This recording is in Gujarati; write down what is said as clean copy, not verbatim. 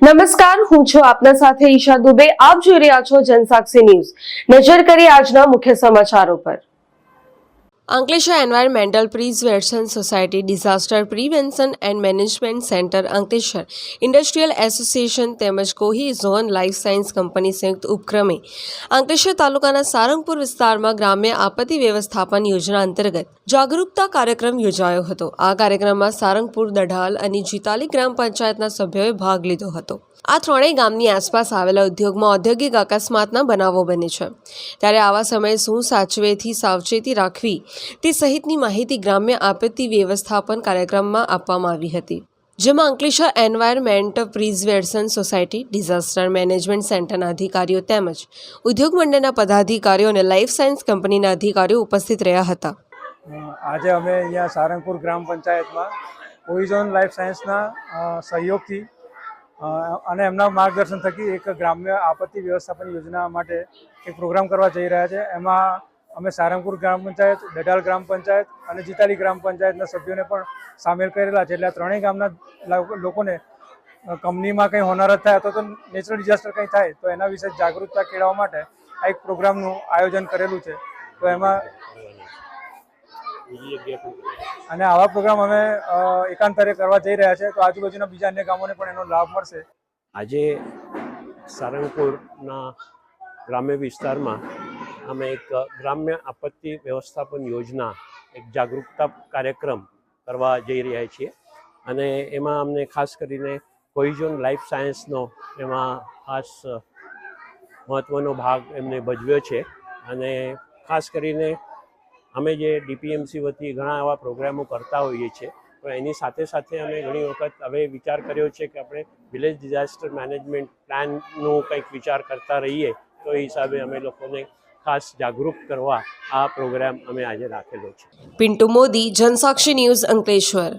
નમસ્કાર, હું છું આપના સાથે ઈશા દુબે. આપ જોઈ રહ્યા છો જનસાક્ષી ન્યૂઝ. નજર કરીએ આજના મુખ્ય સમાચારો પર. Ankleshwar environmental preservation society, disaster prevention and management centre Ankleshwar, industrial association તેમજ કોહી ઝોન લાઇફ સાયન્સ કંપની સંયુક્ત ઉપક્રમે અંકલેશ્વર તાલુકાના સારંગપુર વિસ્તારમાં ગ્રામ્ય આપત્તિ વ્યવસ્થાપન યોજના અંતર્ગત જાગરૂકતા કાર્યક્રમ યોજાયો હતો. આ કાર્યક્રમમાં સારંગપુર, દઢાલ અને જીતાલી ગ્રામ પંચાયતના સભ્યોએ ભાગ લીધો હતો. આ ત્રણેય ગામની આસપાસ આવેલા ઉદ્યોગમાં ઔદ્યોગિક અકસ્માતના બનાવો બને છે, ત્યારે આવા સમયે શું સાવચેતી રાખવી તે સહિતની માહિતી ગ્રામ્ય આપત્તિ વ્યવસ્થાપન કાર્યક્રમમાં આપવામાં આવી હતી, જેમાં Ankleshwar environment preservation society, disaster management સેન્ટરના અધિકારીઓ તેમજ ઉદ્યોગ મંડળના પદાધિકારીઓ અને લાઇફ સાયન્સ કંપનીના અધિકારીઓ ઉપસ્થિત રહ્યા હતા. આજે અમે અહીંયા સારંગપુર ગ્રામ પંચાયતમાં કોહી ઝોન લાઇફ સાયન્સના સહયોગથી અને એમના માર્ગદર્શન થકી એક ગ્રામ્ય આપત્તિ વ્યવસ્થાપન યોજના માટે એક પ્રોગ્રામ કરવા જઈ રહ્યા છે. એમાં અમે સારંગપુર ગ્રામ પંચાયત, દઢાલ ગ્રામ પંચાયત અને જીતાલી ગ્રામ પંચાયતના સભ્યોને પણ સામેલ કરેલા છે. એટલે આ ત્રણેય ગામના લોકોને કંપનીમાં કંઈ હોનારત થાય અથવા તો નેચરલ ડિઝાસ્ટર કંઈ થાય તો એના વિશે જાગૃતતા કેળવવા માટે આ એક પ્રોગ્રામનું આયોજન કરેલું છે. તો એમાં અને આવા પ્રોગ્રામ અમે એકાંતરે કરવા જઈ રહ્યા છે, તો આજુબાજુના બીજા અન્ય ગામોને પણ એનો લાભ મળશે. આજે સારંગપુરના ગ્રામ્ય વિસ્તારમાં અમે એક ગ્રામ્ય આપત્તિ વ્યવસ્થાપન યોજના, એક જાગૃતતા કાર્યક્રમ કરવા જઈ રહ્યા છીએ અને એમાં અમને ખાસ કરીને કોહી ઝોન લાઈફ સાયન્સનો એમાં ખાસ મહત્ત્વનો ભાગ એમને ભજવ્યો છે. અને ખાસ કરીને અમે જે ડીપીએમસી વતી ઘણા એવા પ્રોગ્રામો કરતા હોઈએ છીએ, તો એની સાથે સાથે અમે ઘણી વખત હવે વિચાર કર્યો છે કે આપણે વિલેજ ડિઝાસ્ટર મેનેજમેન્ટ પ્લાનનું કંઈક વિચાર કરતા રહીએ, તો એ હિસાબે અમે લોકોને ખાસ જાગૃત કરવા આ પ્રોગ્રામ અમે આજે રાખેલો છે. પિન્ટુ મોદી, જનસાક્ષી ન્યૂઝ, અંકલેશ્વર.